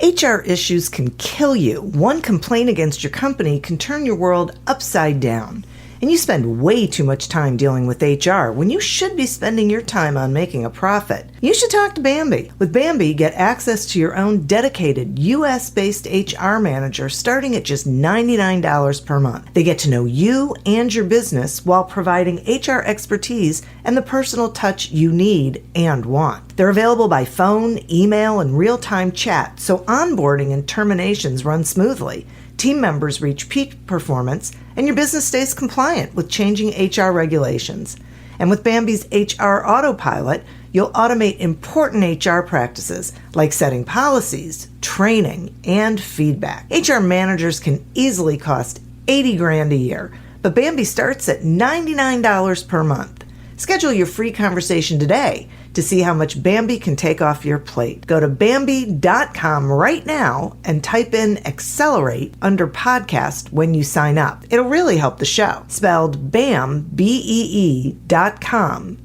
HR issues can kill you. One complaint against your company can turn your world upside down. And you spend way too much time dealing with HR when you should be spending your time on making a profit. You should talk to Bambi. With Bambi, get access to your own dedicated US-based HR manager starting at just $99 per month. They get to know you and your business while providing HR expertise and the personal touch you need and want. They're available by phone, email, and real-time chat, so onboarding and terminations run smoothly. Team members reach peak performance, and your business stays compliant with changing HR regulations. And with Bambi's HR Autopilot, you'll automate important HR practices like setting policies, training, and feedback. HR managers can easily cost $80,000 a year, but Bambi starts at $99 per month. Schedule your free conversation today to see how much Bambi can take off your plate. Go to Bambi.com right now and type in Accelerate under podcast when you sign up. It'll really help the show. Spelled BAM, BEE.com.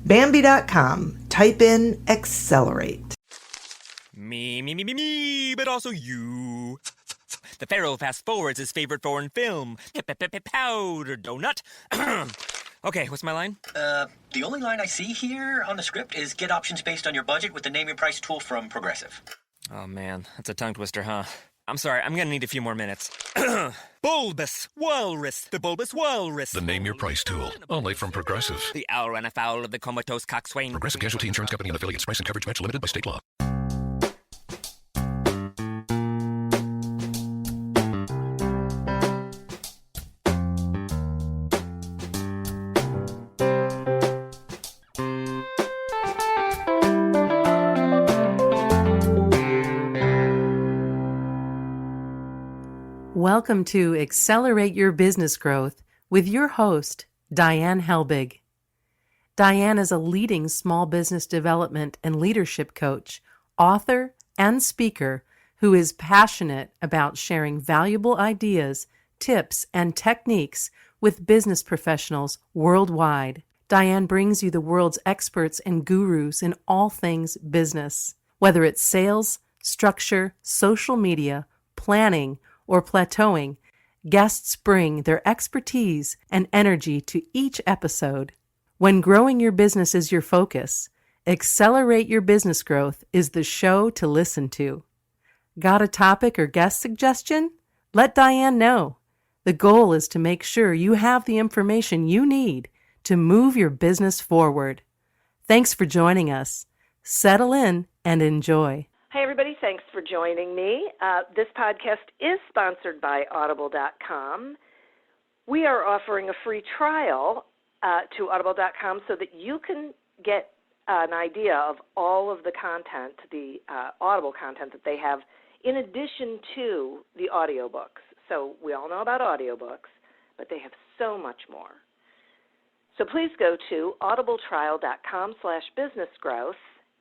Bambi.com. Type in Accelerate. Me, but also you. The Pharaoh fast forwards his favorite foreign film, Powder Donut. Okay, what's my line? The only line I see here on the script is get options based on your budget with the Name Your Price tool from Progressive. Oh man, that's a tongue twister, huh? I'm sorry, I'm gonna need a few more minutes. Bulbous Walrus, the Bulbous Walrus. The Name Your Price tool, only from Progressive. The owl ran afoul of the comatose coxswain. Progressive Casualty Insurance Company and affiliates. Price and coverage match limited by state law. Welcome to Accelerate Your Business Growth with your host, Diane Helbig. Diane is a leading small business development and leadership coach, author, and speaker who is passionate about sharing valuable ideas, tips, and techniques with business professionals worldwide. Diane brings you the world's experts and gurus in all things business, whether it's sales, structure, social media, planning, or plateauing. Guests bring their expertise and energy to each episode. When growing your business is your focus, Accelerate Your Business Growth is the show to listen to. Got a topic or guest suggestion? Let Diane know. The goal is to make sure you have the information you need to move your business forward. Thanks for joining us. Settle in and enjoy. Hi, everybody. Thanks for joining me. This podcast is sponsored by Audible.com. We are offering a free trial to Audible.com so that you can get an idea of all of the content, the Audible content that they have, in addition to the audiobooks. So we all know about audiobooks, but they have so much more. So please go to audibletrial.com/businessgrowth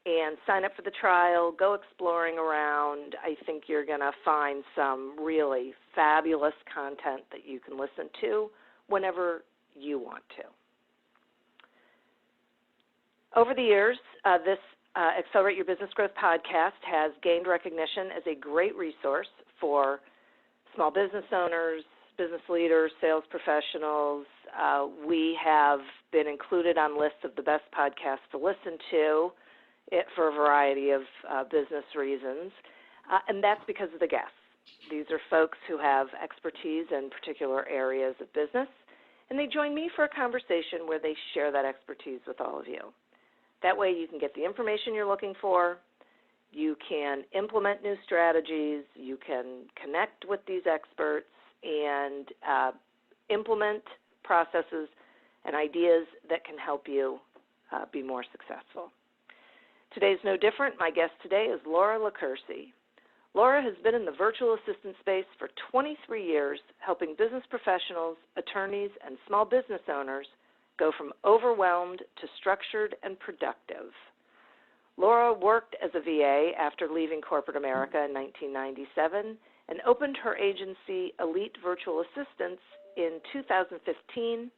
and sign up for the trial. Go exploring around. I think you're going to find some really fabulous content that you can listen to whenever you want to. Over the years, this Accelerate Your Business Growth podcast has gained recognition as a great resource for small business owners, business leaders, sales professionals. We have been included on lists of the best podcasts to listen to for a variety of business reasons, and that's because of the guests. These are folks who have expertise in particular areas of business, and they join me for a conversation where they share that expertise with all of you. That way you can get the information you're looking for, you can implement new strategies, you can connect with these experts, and implement processes and ideas that can help you be more successful. Today's no different. My guest today is Laura Licursi. Laura has been in the virtual assistant space for 23 years, helping business professionals, attorneys, and small business owners go from overwhelmed to structured and productive. Laura worked as a VA after leaving corporate America in 1997 and opened her agency, Elite Virtual Assistants, in 2015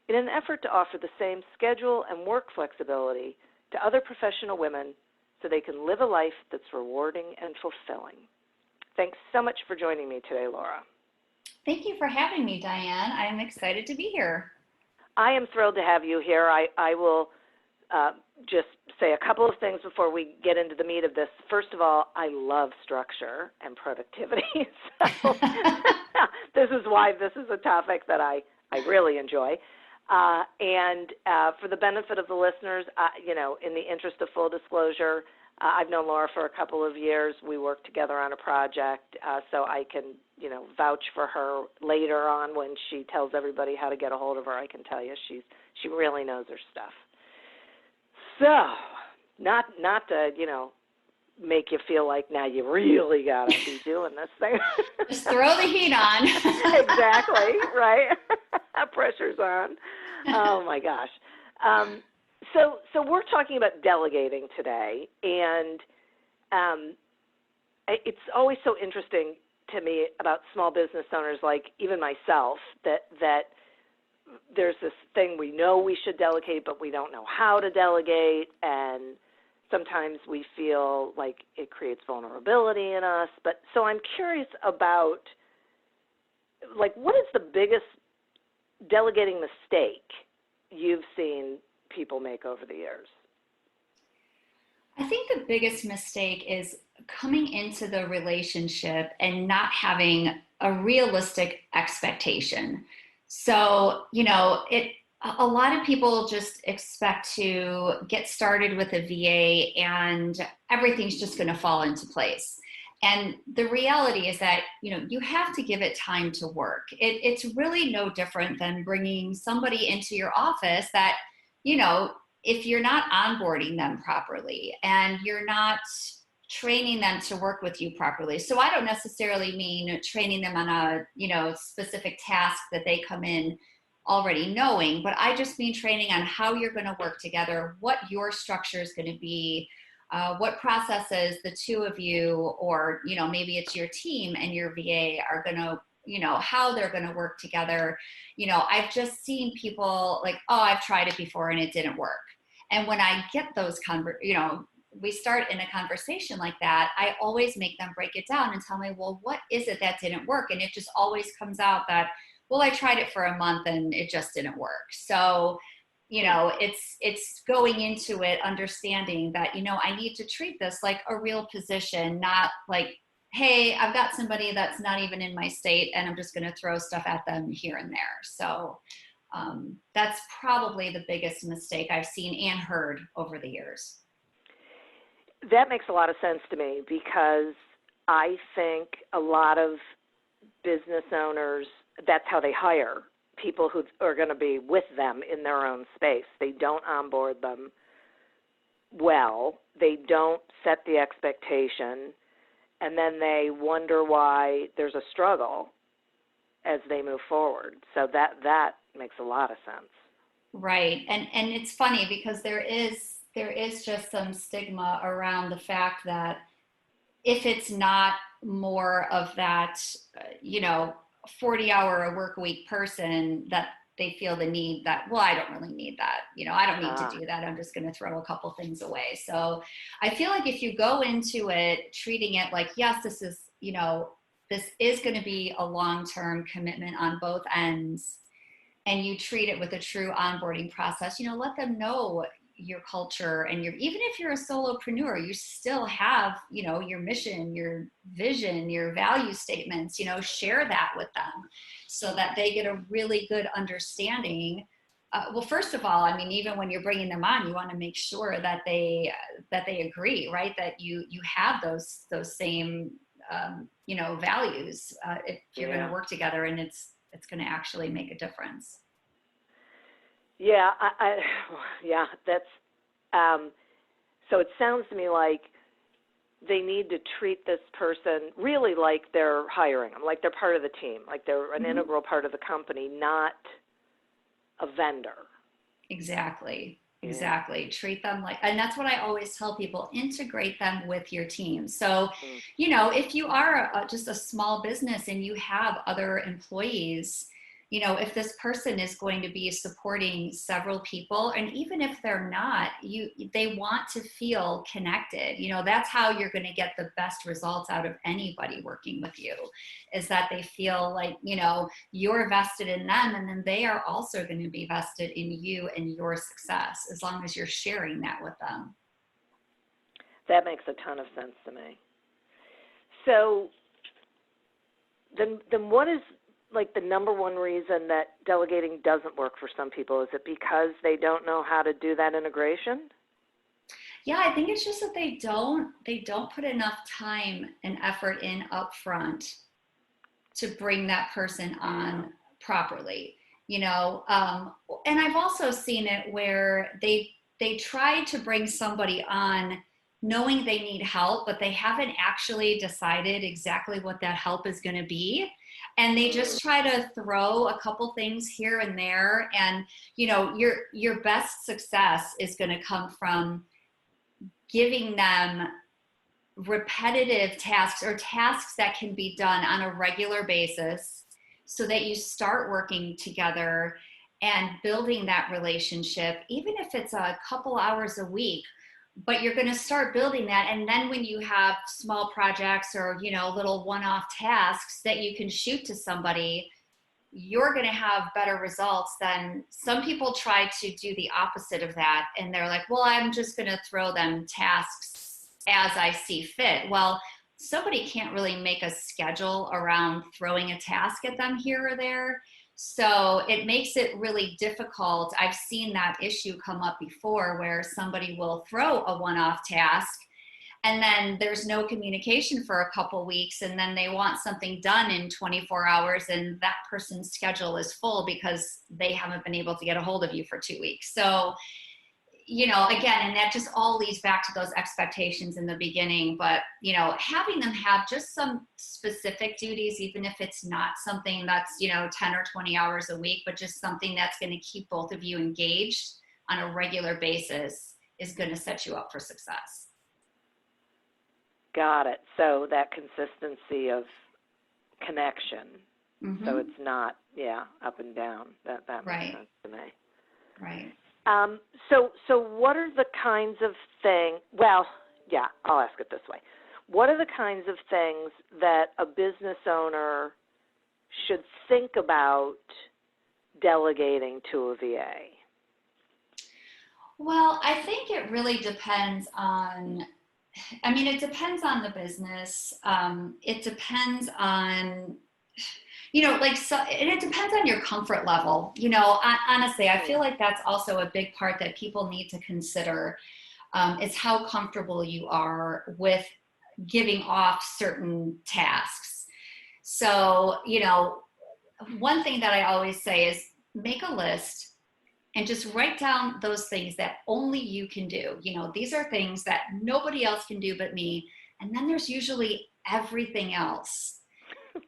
in an effort to offer the same schedule and work flexibility to other professional women so they can live a life that's rewarding and fulfilling. Thanks so much for joining me today, Laura. Thank you for having me, Diane. I'm excited to be here. I am thrilled to have you here. I will just say a couple of things before we get into the meat of this. First of all, I love structure and productivity. So this is why this is a topic that I really enjoy. And for the benefit of the listeners, in the interest of full disclosure, I've known Laura for a couple of years. We worked together on a project, so I can, vouch for her later on when she tells everybody how to get a hold of her. I can tell you she really knows her stuff. So, not to, make you feel like now you really got to be doing this thing. Just throw the heat on. Exactly, right? Pressure's on. Oh, my gosh. So we're talking about delegating today, and it's always so interesting to me about small business owners, like even myself, that there's this thing we know we should delegate, but we don't know how to delegate, and sometimes we feel like it creates vulnerability in us. But so I'm curious about, like, what is the biggest delegating mistake you've seen people make over the years? I think the biggest mistake is coming into the relationship and not having a realistic expectation. So, a lot of people just expect to get started with a VA and everything's just going to fall into place. And the reality is that, you have to give it time to work. It's really no different than bringing somebody into your office that, if you're not onboarding them properly and you're not training them to work with you properly. So I don't necessarily mean training them on a, specific task that they come in already knowing, but I just mean training on how you're going to work together, what your structure is going to be, what processes the two of you, or, maybe it's your team and your VA are going to, how they're going to work together. I've just seen people like, oh, I've tried it before and it didn't work. And when I get those, we start in a conversation like that, I always make them break it down and tell me, well, what is it that didn't work? And it just always comes out that, well, I tried it for a month and it just didn't work. So, it's going into it, understanding that, I need to treat this like a real position, not like, hey, I've got somebody that's not even in my state and I'm just going to throw stuff at them here and there. So that's probably the biggest mistake I've seen and heard over the years. That makes a lot of sense to me, because I think a lot of business owners, that's how they hire people who are going to be with them in their own space. They don't onboard them well. They don't set the expectation, and then they wonder why there's a struggle as they move forward. So that makes a lot of sense. Right. And it's funny because there is just some stigma around the fact that if it's not more of that, 40-hour a work week person, that they feel the need that, well, I don't really need that. I don't need to do that. I'm just going to throw a couple things away. So I feel like if you go into it treating it like, yes, this is going to be a long-term commitment on both ends, and you treat it with a true onboarding process, let them know your culture, and even if you're a solopreneur, you still have, your mission, your vision, your value statements, share that with them so that they get a really good understanding. Well, first of all, even when you're bringing them on, you want to make sure that they agree, right? That you have those same, values, if you're going to work together, and it's going to actually make a difference. Yeah, that's, so it sounds to me like they need to treat this person really like they're hiring them, like they're part of the team, like they're an integral part of the company, not a vendor. Exactly. Treat them like, and that's what I always tell people, integrate them with your team. So, if you are just a small business and you have other employees, if this person is going to be supporting several people, and even if they're not, they want to feel connected. That's how you're going to get the best results out of anybody working with you, is that they feel like, you're vested in them, and then they are also going to be vested in you and your success, as long as you're sharing that with them. That makes a ton of sense to me. So then what is like the number one reason that delegating doesn't work for some people? Is it because they don't know how to do that integration? Yeah, I think it's just that they don't put enough time and effort in up front to bring that person on properly, and I've also seen it where they try to bring somebody on knowing they need help, but they haven't actually decided exactly what that help is going to be. And they just try to throw a couple things here and there. And, your best success is going to come from giving them repetitive tasks, or tasks that can be done on a regular basis, so that you start working together and building that relationship, even if it's a couple hours a week. But you're going to start building that. And then when you have small projects or, little one-off tasks that you can shoot to somebody, you're going to have better results than some people try to do the opposite of that. And they're like, well, I'm just going to throw them tasks as I see fit. Well, somebody can't really make a schedule around throwing a task at them here or there. So it makes it really difficult. I've seen that issue come up before, where somebody will throw a one-off task and then there's no communication for a couple weeks, and then they want something done in 24 hours and that person's schedule is full because they haven't been able to get a hold of you for 2 weeks. So, again, and that just all leads back to those expectations in the beginning. But, having them have just some specific duties, even if it's not something that's, 10 or 20 hours a week, but just something that's going to keep both of you engaged on a regular basis, is going to set you up for success. Got it. So that consistency of connection. Mm-hmm. So it's not, up and down. That makes sense to me. Right. So what are the kinds of things, I'll ask it this way. What are the kinds of things that a business owner should think about delegating to a VA? Well, I think it really depends on, it depends on the business. It depends on, and it depends on your comfort level. Honestly, I feel like that's also a big part that people need to consider, is how comfortable you are with giving off certain tasks. So, one thing that I always say is make a list and just write down those things that only you can do. These are things that nobody else can do but me. And then there's usually everything else.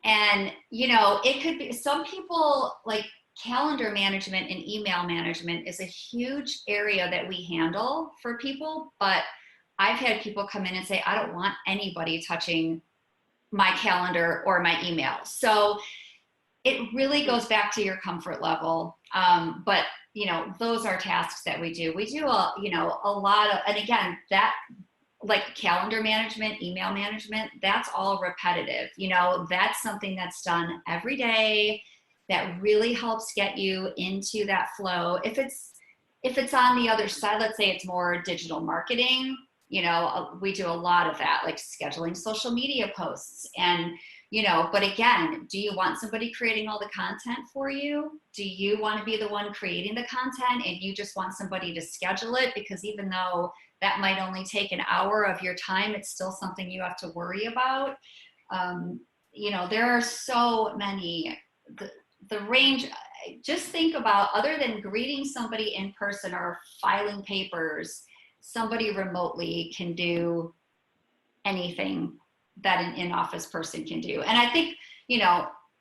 And, it could be, some people like calendar management and email management is a huge area that we handle for people. But I've had people come in and say, I don't want anybody touching my calendar or my email. So it really goes back to your comfort level. But, those are tasks that we do. We do, a lot of, and again, that, like calendar management, email management, that's all repetitive. That's something that's done every day that really helps get you into that flow. If it's on the other side, let's say it's more digital marketing, we do a lot of that, like scheduling social media posts. And, but again, do you want somebody creating all the content for you? Do you want to be the one creating the content and you just want somebody to schedule it? Because even though that might only take an hour of your time, it's still something you have to worry about. There are so many, the range, just think about, other than greeting somebody in person or filing papers, somebody remotely can do anything that an in-office person can do. And I think,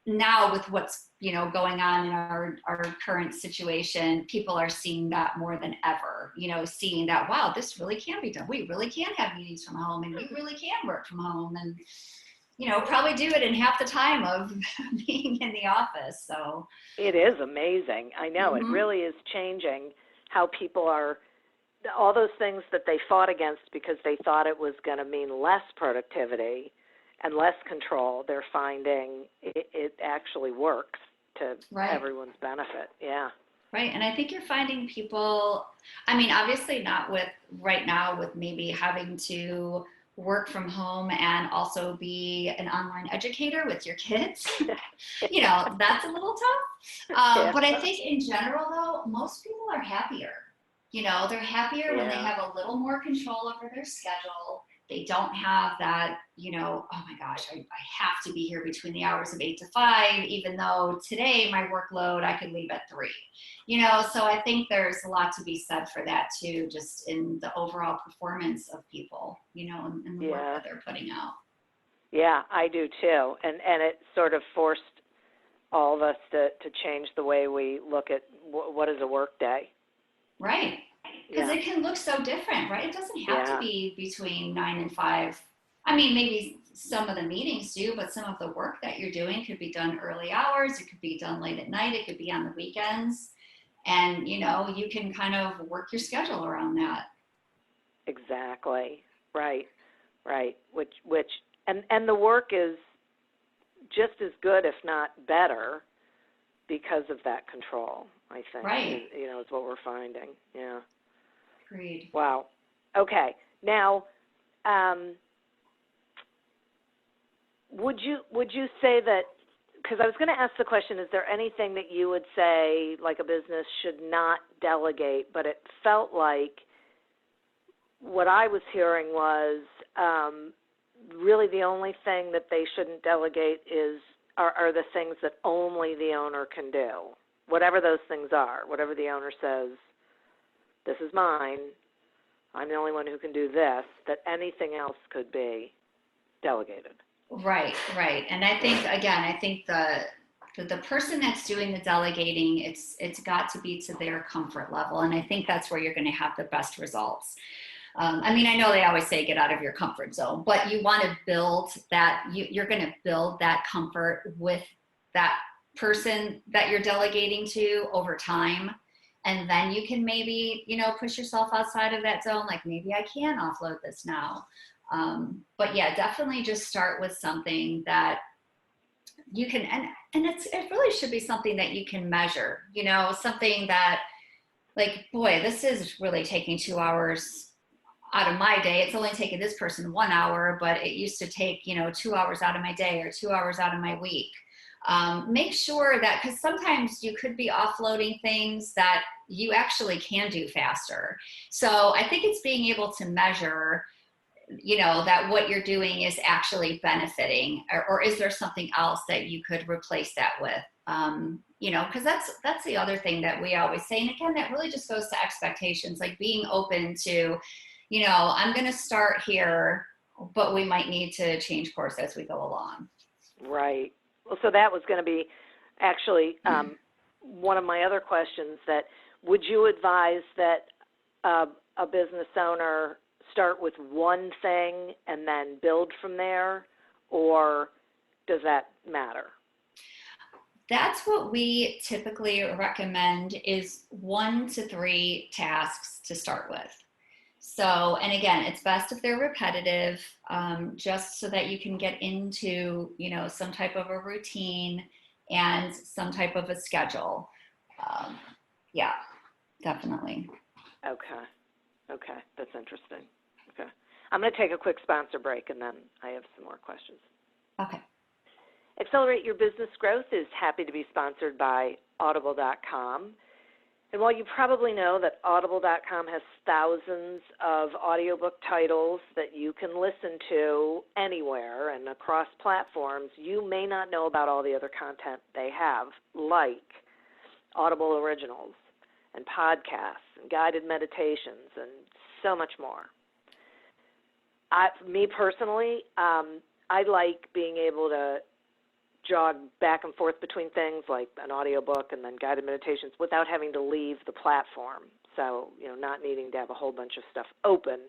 now with what's, going on in our current situation, people are seeing that more than ever, seeing that, wow, this really can be done. We really can have meetings from home and we really can work from home. And probably do it in half the time of being in the office. So it is amazing. I know it really is changing how people are, all those things that they fought against because they thought it was going to mean less productivity and less control. They're finding it actually works to everyone's benefit. Yeah. Right. And I think you're finding people, I mean, obviously not with right now with maybe having to work from home and also be an online educator with your kids. That's a little tough. But I think in general, though, most people are happier. They're happier when they have a little more control over their schedule. They don't have that, oh my gosh, I have to be here between the hours of 8 to 5, even though today my workload, I could leave at 3. So I think there's a lot to be said for that too, just in the overall performance of people, and the work that they're putting out. Yeah, I do too. And it sort of forced all of us to change the way we look at what is a work day. Right. Because it can look so different, right? It doesn't have to be between 9 and 5. I mean, maybe some of the meetings do, but some of the work that you're doing could be done early hours. It could be done late at night. It could be on the weekends. And, you can kind of work your schedule around that. Exactly. Right. And the work is just as good, if not better, because of that control, I think. Right. Is what we're finding. Yeah. Agreed. Wow. Okay. Now, would you say that, because I was going to ask the question, is there anything that you would say like a business should not delegate, but it felt like what I was hearing was really the only thing that they shouldn't delegate are the things that only the owner can do, whatever those things are, whatever the owner says, this is mine, I'm the only one who can do this, that anything else could be delegated. Right. And I think the person that's doing the delegating, it's got to be to their comfort level. And I think that's where you're going to have the best results. I know they always say get out of your comfort zone, but you want to build that, you're going to build that comfort with that person that you're delegating to over time. And then you can maybe, push yourself outside of that zone. Like maybe I can offload this now. But yeah, definitely just start with something that you can, and it really should be something that you can measure, something that like, boy, this is really taking 2 hours out of my day. It's only taking this person 1 hour, but it used to take, 2 hours out of my day or 2 hours out of my week. Make sure that, because sometimes you could be offloading things that you actually can do faster. So I think it's being able to measure, that what you're doing is actually benefiting, or is there something else that you could replace that with? Because that's the other thing that we always say. And again, that really just goes to expectations, like being open to, I'm going to start here, but we might need to change course as we go along. Right. Well, so that was going to be actually one of my other questions, that would you advise that a business owner start with one thing and then build from there, or does that matter? That's what we typically recommend, is 1 to 3 tasks to start with. So, and again, it's best if they're repetitive, just so that you can get into, some type of a routine and some type of a schedule. Yeah, definitely. Okay, that's interesting. Okay. I'm going to take a quick sponsor break, and then I have some more questions. Okay. Accelerate Your Business Growth is happy to be sponsored by Audible.com. And while you probably know that Audible.com has thousands of audiobook titles that you can listen to anywhere and across platforms, you may not know about all the other content they have, like Audible Originals and podcasts and guided meditations and so much more. Me personally, I like being able to jog back and forth between things like an audiobook and then guided meditations without having to leave the platform. So, not needing to have a whole bunch of stuff open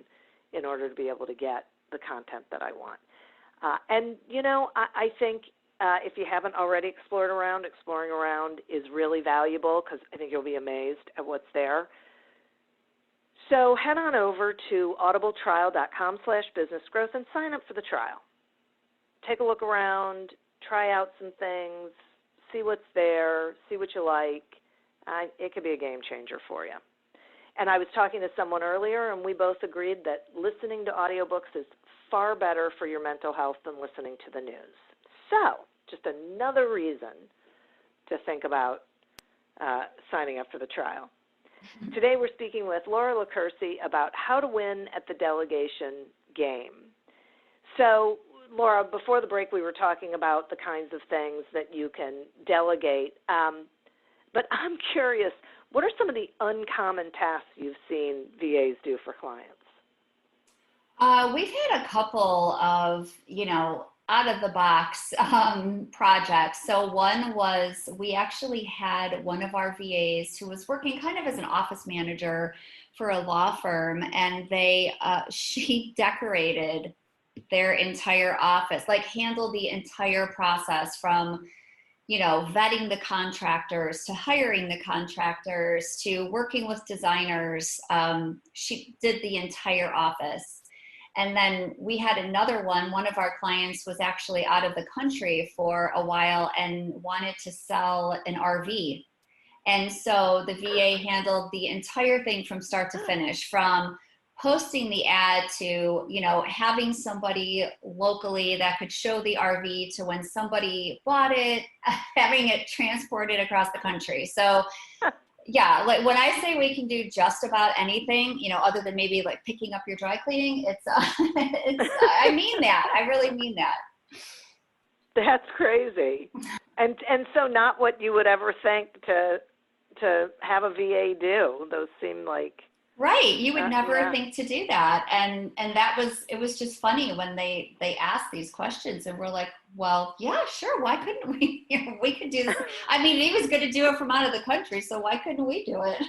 in order to be able to get the content that I want. And, I think if you haven't already exploring around is really valuable because I think you'll be amazed at what's there. So head on over to audibletrial.com/businessgrowth and sign up for the trial. Take a look around, try out some things, see what's there, see what you like. It could be a game changer for you. And I was talking to someone earlier, and we both agreed that listening to audiobooks is far better for your mental health than listening to the news. So, just another reason to think about signing up for the trial. Today we're speaking with Laura Licursi about how to win at the delegation game. So, Laura, before the break we were talking about the kinds of things that you can delegate, but I'm curious, what are some of the uncommon tasks you've seen VAs do for clients? We've had a couple of, out-of-the-box projects. So one was we actually had one of our VAs who was working kind of as an office manager for a law firm, and she decorated their entire office, like handled the entire process from vetting the contractors to hiring the contractors to working with designers. She did the entire office. And then we had another one of our clients was actually out of the country for a while and wanted to sell an RV. And so the VA handled the entire thing from start to finish, from posting the ad to, having somebody locally that could show the RV to when somebody bought it, having it transported across the country. So yeah, like when I say we can do just about anything, other than maybe like picking up your dry cleaning, it's I mean that. I really mean that. That's crazy. And so not what you would ever think to have a VA do. Those seem like right. You would never think to do that. And it was just funny when they asked these questions and we're like, well, yeah, sure. Why couldn't we? We could do this. I mean, he was going to do it from out of the country. So why couldn't we do it?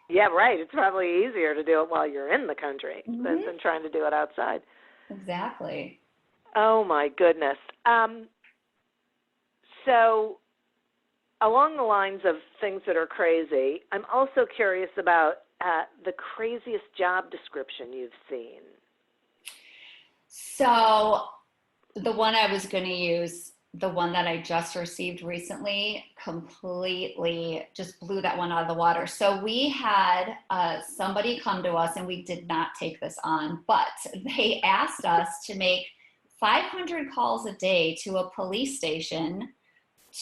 Yeah, right. It's probably easier to do it while you're in the country than trying to do it outside. Exactly. Oh my goodness. So along the lines of things that are crazy, I'm also curious about the craziest job description you've seen. So the one I was going to use, the one that I just received recently, completely just blew that one out of the water. So we had somebody come to us, and we did not take this on, but they asked us to make 500 calls a day to a police station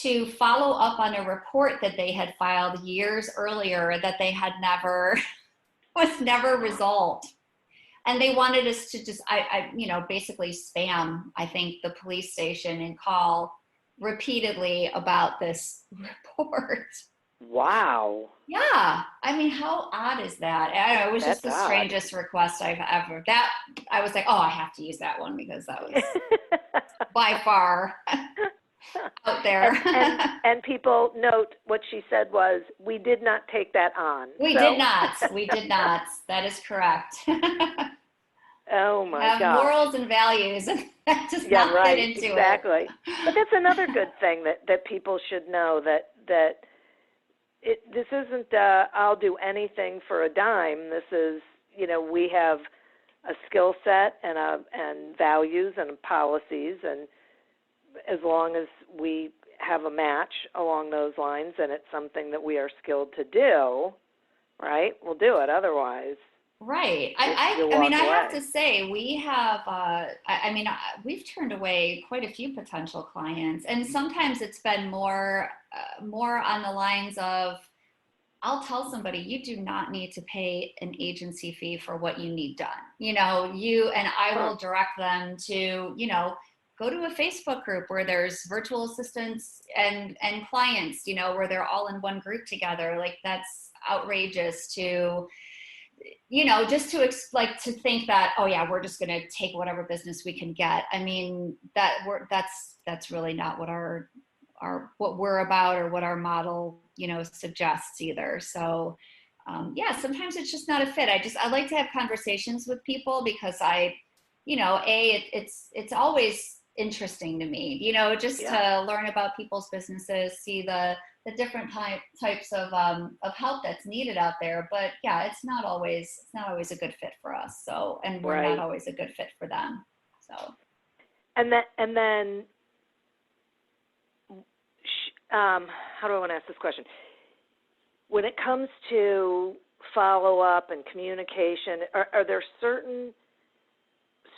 to follow up on a report that they had filed years earlier that they had was never resolved. And they wanted us to just, basically spam, I think, the police station and call repeatedly about this report. Wow. Yeah. I mean, how odd is that? I don't know, it was just the strangest request I've ever, I was like, oh, I have to use that one because that was by far out there. and people note what she said was, we did not take that on. We did not. That is correct. Oh my God. Morals and values. That does not fit into it. Exactly. But that's another good thing that people should know, that this isn't I'll do anything for a dime. This is, we have a skill set and values and policies, and as long as we have a match along those lines and it's something that we are skilled to do, right, we'll do it. Otherwise, right. I have to say, we have, we've turned away quite a few potential clients, and sometimes it's been more on the lines of, I'll tell somebody, you do not need to pay an agency fee for what you need done. I will direct them to, go to a Facebook group where there's virtual assistants and clients, where they're all in one group together. Like, that's outrageous to, just to think that, oh yeah, we're just going to take whatever business we can get. I mean, that's really not what what we're about or what our model, suggests either. So sometimes it's just not a fit. I like to have conversations with people because I it's always interesting to me, just to learn about people's businesses, see the different types of help that's needed out there. But yeah, it's not always a good fit for us. So, and we're not always a good fit for them. So, and then, how do I want to ask this question? When it comes to follow up and communication, are there certain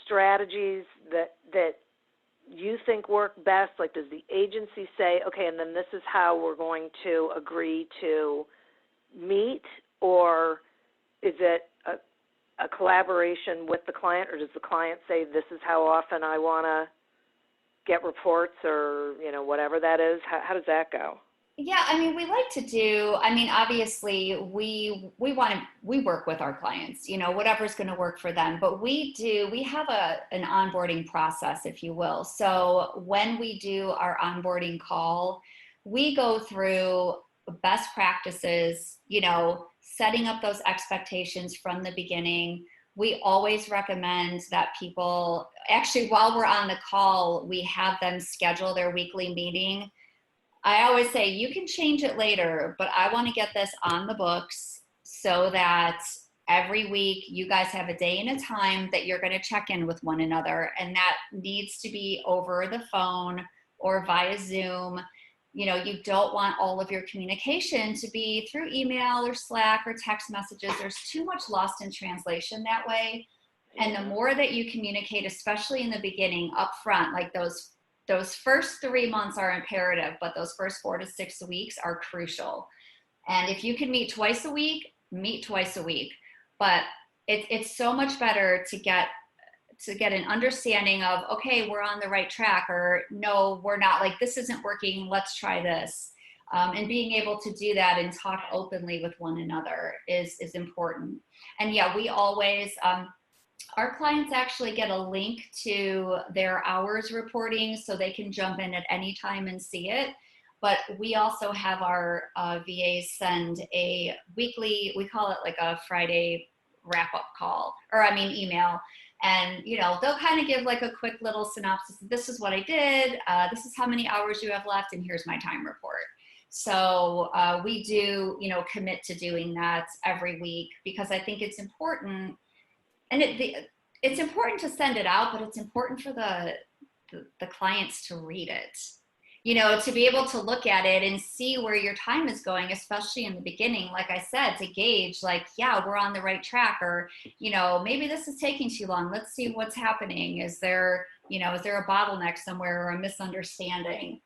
strategies that you think work best? Like, does the agency say, okay, and then this is how we're going to agree to meet, or is it a collaboration with the client, or does the client say, this is how often I want to get reports, or whatever that is? How does that go? Yeah, I mean, we like to do, obviously we work with our clients, whatever's going to work for them, but we have an onboarding process, if you will. So when we do our onboarding call, we go through best practices, setting up those expectations from the beginning. We always recommend that people, actually, while we're on the call, we have them schedule their weekly meeting. I always say, you can change it later, but I want to get this on the books so that every week you guys have a day and a time that you're going to check in with one another. And that needs to be over the phone or via Zoom. You don't want all of your communication to be through email or Slack or text messages. There's too much lost in translation that way. And the more that you communicate, especially in the beginning, up front, like those first 3 months are imperative, but those first 4 to 6 weeks are crucial. And if you can meet twice a week, meet twice a week. But it's so much better to get an understanding of, okay, we're on the right track, or no, we're not, like, this isn't working, let's try this. And being able to do that and talk openly with one another is important. And yeah, we always, our clients actually get a link to their hours reporting so they can jump in at any time and see it. But we also have our VAs send a weekly, we call it like a Friday wrap-up call, email. And, they'll kind of give like a quick little synopsis. This is what I did. This is how many hours you have left. And here's my time report. So we do, commit to doing that every week, because I think it's important. And it's important to send it out, but it's important for the clients to read it, to be able to look at it and see where your time is going, especially in the beginning, like I said, to gauge, like, yeah, we're on the right track, or, maybe this is taking too long. Let's see what's happening. Is there a bottleneck somewhere or a misunderstanding?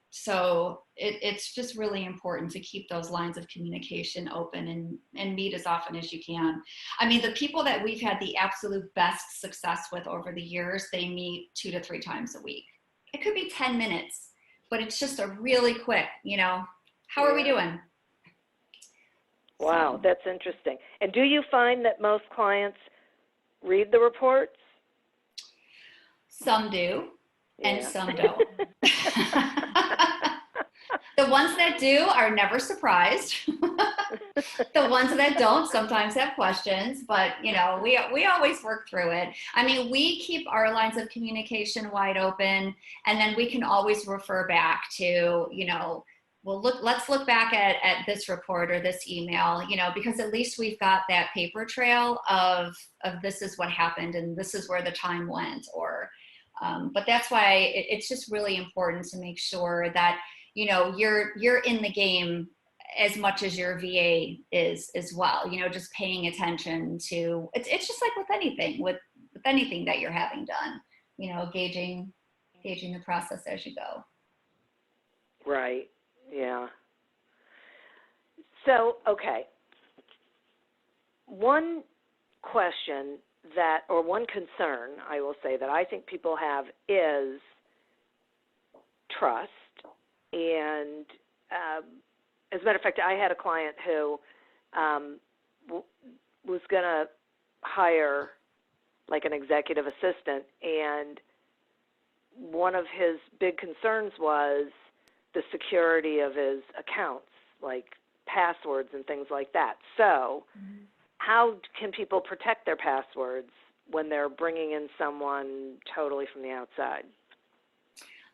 So it's just really important to keep those lines of communication open and meet as often as you can. The people that we've had the absolute best success with over the years, they meet 2 to 3 times a week. It could be 10 minutes, but it's just a really quick, how are we doing? Wow, that's interesting. And do you find that most clients read the reports? Some do, and some don't. The ones that do are never surprised. The ones that don't sometimes have questions, but we always work through it. We keep our lines of communication wide open, and then we can always refer back to, let's look back at this report or this email, because at least we've got that paper trail of this is what happened and this is where the time went, or but that's why it's just really important to make sure that you're in the game as much as your VA is as well. Just paying attention to it's just like with anything that you're having done. Gauging the process as you go. Right. Yeah. So, okay. One question or one concern, I will say, that I think people have is trust. And as a matter of fact, I had a client who was going to hire like an executive assistant, and one of his big concerns was the security of his accounts, like passwords and things like that. So how can people protect their passwords when they're bringing in someone totally from the outside?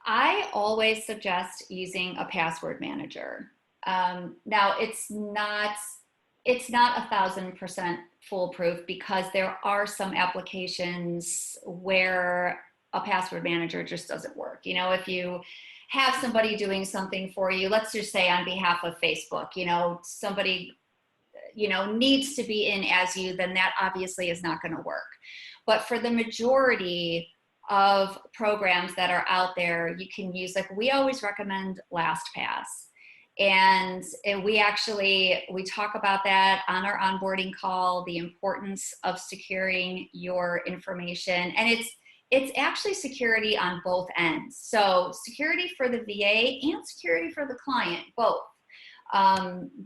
I always suggest using a password manager. Now, it's not 1,000% foolproof, because there are some applications where a password manager just doesn't work. If you have somebody doing something for you, let's just say on behalf of Facebook, somebody needs to be in as you, then that obviously is not going to work. But for the majority of programs that are out there, you can use, like, we always recommend LastPass. And we talk about that on our onboarding call, the importance of securing your information. And it's actually security on both ends. So security for the VA and security for the client, both.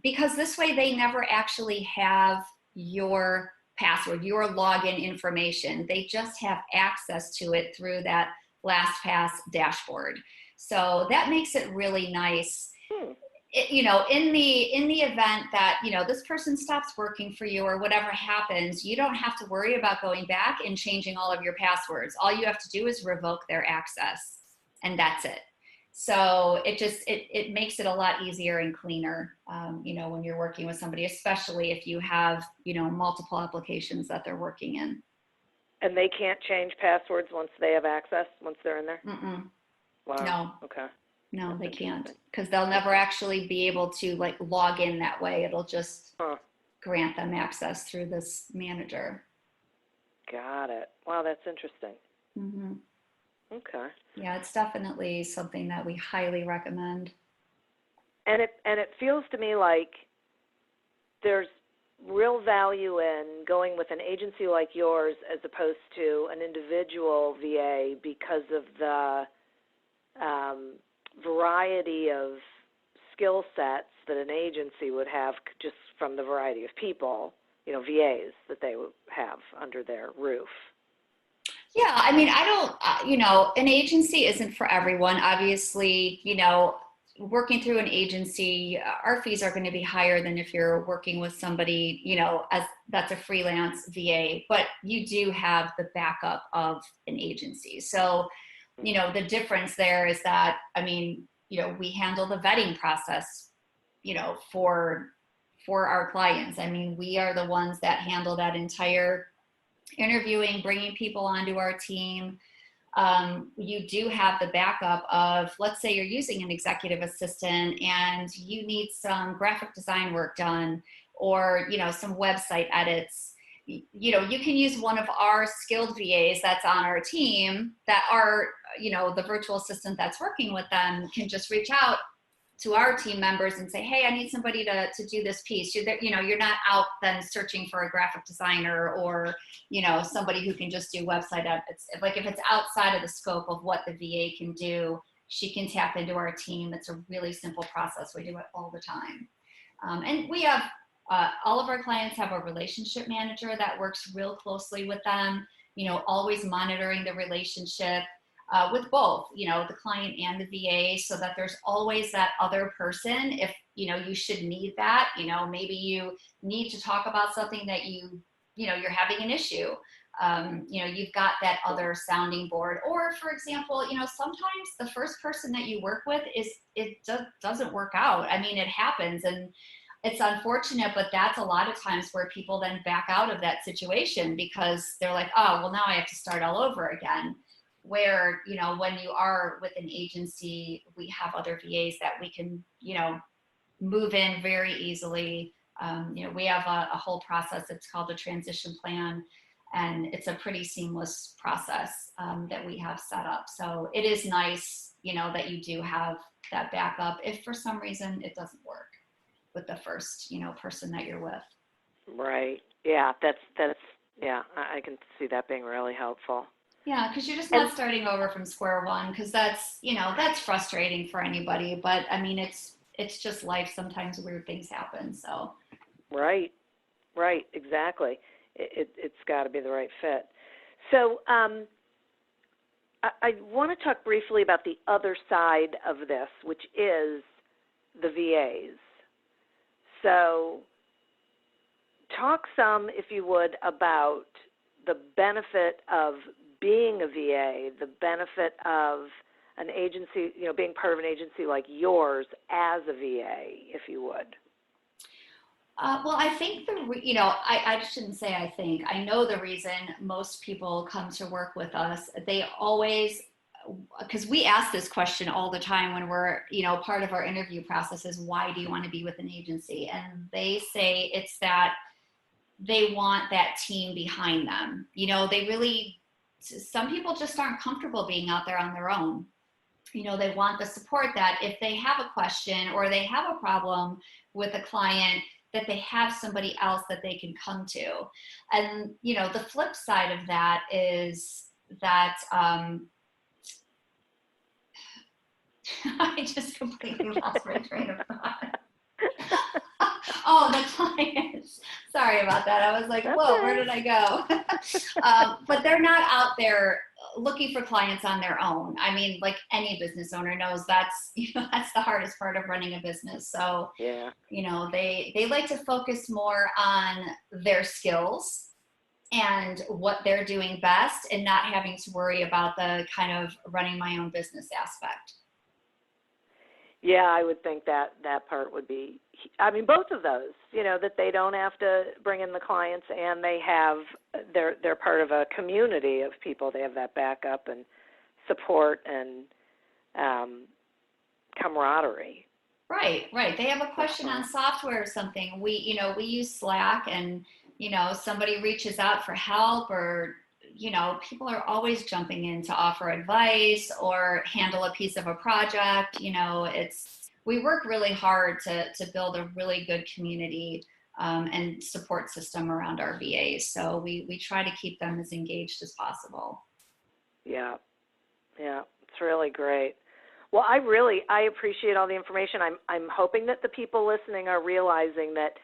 Because this way they never actually have your password, your login information. They just have access to it through that LastPass dashboard. So that makes it really nice. In the event that, this person stops working for you or whatever happens, you don't have to worry about going back and changing all of your passwords. All you have to do is revoke their access, and that's it. So it makes it a lot easier and cleaner, when you're working with somebody, especially if you have, multiple applications that they're working in. And they can't change passwords once they have access, once they're in there? Mm-mm. Wow. No. Okay. No, That's they can't, interesting. because they'll never actually be able to log in that way. It'll just grant them access through this manager. Got it. Wow, that's interesting. Mm-hmm. Okay. Yeah, it's definitely something that we highly recommend. And it feels to me like there's real value in going with an agency like yours as opposed to an individual VA, because of the variety of skill sets that an agency would have just from the variety of people, VAs that they would have under their roof. Yeah, I mean, I don't, an agency isn't for everyone. Obviously, working through an agency, our fees are going to be higher than if you're working with somebody, as that's a freelance VA, but you do have the backup of an agency. So, the difference there is that, we handle the vetting process, for our clients. We are the ones that handle that entire interviewing, bringing people onto our team. You do have the backup of, let's say you're using an executive assistant and you need some graphic design work done, or, some website edits. You can use one of our skilled VAs that's on our team that are, the virtual assistant that's working with them can just reach out to our team members and say, hey, I need somebody to do this piece. You're not out then searching for a graphic designer or, somebody who can just do website edits. Like, if it's outside of the scope of what the VA can do, she can tap into our team. It's a really simple process. We do it all the time. And we have, all of our clients have a relationship manager that works real closely with them, always monitoring the relationship with both, the client and the VA, so that there's always that other person. If, you should need that, maybe you need to talk about something that you're having an issue. You've got that other sounding board. Or, for example, sometimes the first person that you work with doesn't work out. It happens, and it's unfortunate, but that's a lot of times where people then back out of that situation because they're like, oh, well, now I have to start all over again. Where, when you are with an agency, we have other VAs that we can, move in very easily. We have a whole process. It's called a transition plan, and it's a pretty seamless process that we have set up. So it is nice, that you do have that backup if for some reason it doesn't work with the first, person that you're with. Right. Yeah, that's yeah, I can see that being really helpful. Yeah, because you're just not starting over from square one, because that's frustrating for anybody. But it's just life. Sometimes weird things happen. So. Right, exactly. It's got to be the right fit. So I want to talk briefly about the other side of this, which is the VAs. So talk some, if you would, about the benefit of being a VA, the benefit of an agency, being part of an agency like yours as a VA, if you would? Well, I think I shouldn't say I think. I know the reason most people come to work with us. They always, because we ask this question all the time when we're, part of our interview process is, why do you want to be with an agency? And they say it's that they want that team behind them. Some people just aren't comfortable being out there on their own. They want the support that if they have a question or they have a problem with a client, that they have somebody else that they can come to. And, the flip side of that is that I just completely lost my train of thought. Oh, the clients. Sorry about that. I was like, whoa, where did I go? But they're not out there looking for clients on their own. I mean, like any business owner knows that's the hardest part of running a business. So, yeah, they like to focus more on their skills and what they're doing best and not having to worry about the kind of running my own business aspect. Yeah, I would think that part would be, both of those, that they don't have to bring in the clients and they're part of a community of people. They have that backup and support and camaraderie. Right. They have a question on software or something. We use Slack and, somebody reaches out for help or, people are always jumping in to offer advice or handle a piece of a project. We work really hard to build a really good community and support system around our VAs. So we try to keep them as engaged as possible. Yeah, it's really great. Well, I appreciate all the information. I'm hoping that the people listening are realizing that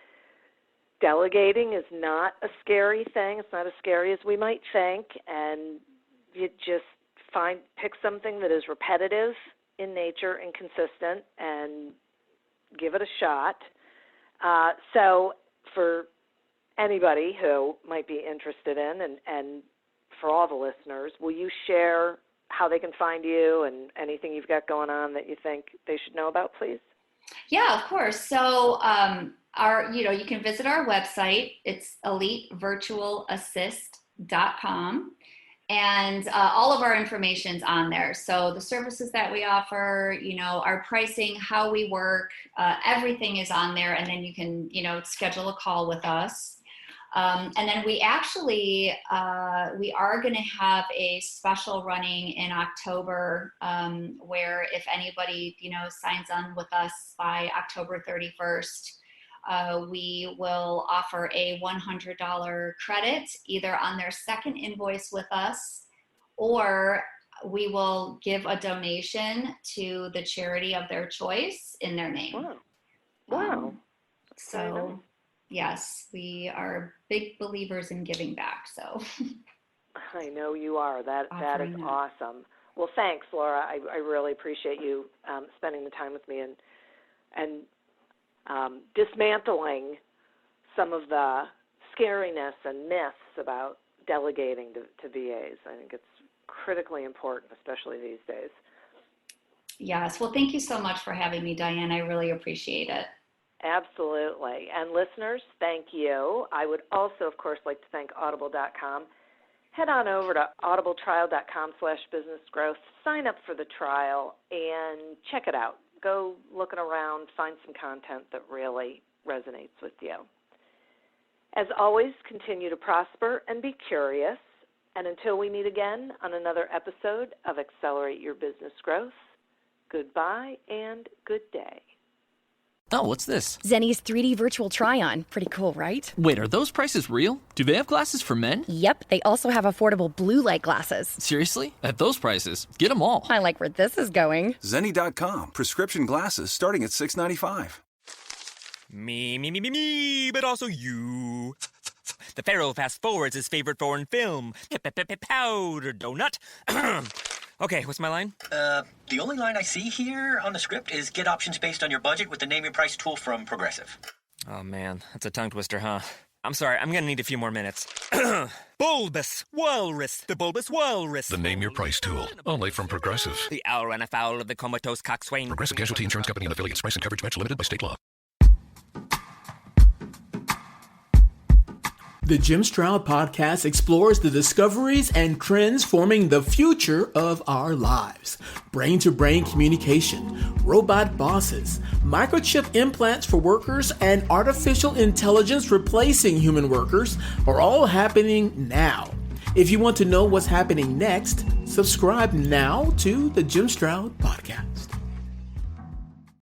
delegating is not a scary thing. It's not as scary as we might think, and you just pick something that is repetitive in nature and consistent and give it a shot. So for anybody who might be interested in, and for all the listeners, will you share how they can find you and anything you've got going on that you think they should know about, please? Yeah, of course. So you can visit our website. It's elitevirtualassist.com. And all of our information's on there. So the services that we offer, our pricing, how we work, everything is on there. And then you can, schedule a call with us. And then we actually, we are going to have a special running in October where if anybody, signs on with us by October 31st, we will offer a $100 credit either on their second invoice with us, or we will give a donation to the charity of their choice in their name. Wow. So yes, we are big believers in giving back. So I know you are. That is awesome. Well, thanks, Laura. I really appreciate you spending the time with me and dismantling some of the scariness and myths about delegating to VAs. I think it's critically important, especially these days. Yes. Well, thank you so much for having me, Diane. I really appreciate it. Absolutely. And listeners, thank you. I would also, of course, like to thank Audible.com. Head on over to audibletrial.com/businessgrowth, sign up for the trial, and check it out. Go looking around, find some content that really resonates with you. As always, continue to prosper and be curious. And until we meet again on another episode of Accelerate Your Business Growth, goodbye and good day. Oh, what's this? Zenni's 3D virtual try-on. Pretty cool, right? Wait, are those prices real? Do they have glasses for men? Yep, they also have affordable blue light glasses. Seriously? At those prices, get them all. I like where this is going. Zenni.com. Prescription glasses starting at $6.95. Me, but also you. The Pharaoh fast forwards his favorite foreign film, Powder Donut. Okay, what's my line? The only line I see here on the script is get options based on your budget with the Name Your Price tool from Progressive. Oh man, that's a tongue twister, huh? I'm sorry, I'm gonna need a few more minutes. Bulbous Walrus, the Bulbous Walrus. The Name Your Price tool, only from Progressive. The owl ran afoul of the comatose coxswain. Progressive Casualty Insurance Company and affiliates. Price and coverage match limited by state law. The Jim Stroud Podcast explores the discoveries and trends forming the future of our lives. Brain-to-brain communication, robot bosses, microchip implants for workers, and artificial intelligence replacing human workers are all happening now. If you want to know what's happening next, subscribe now to the Jim Stroud Podcast.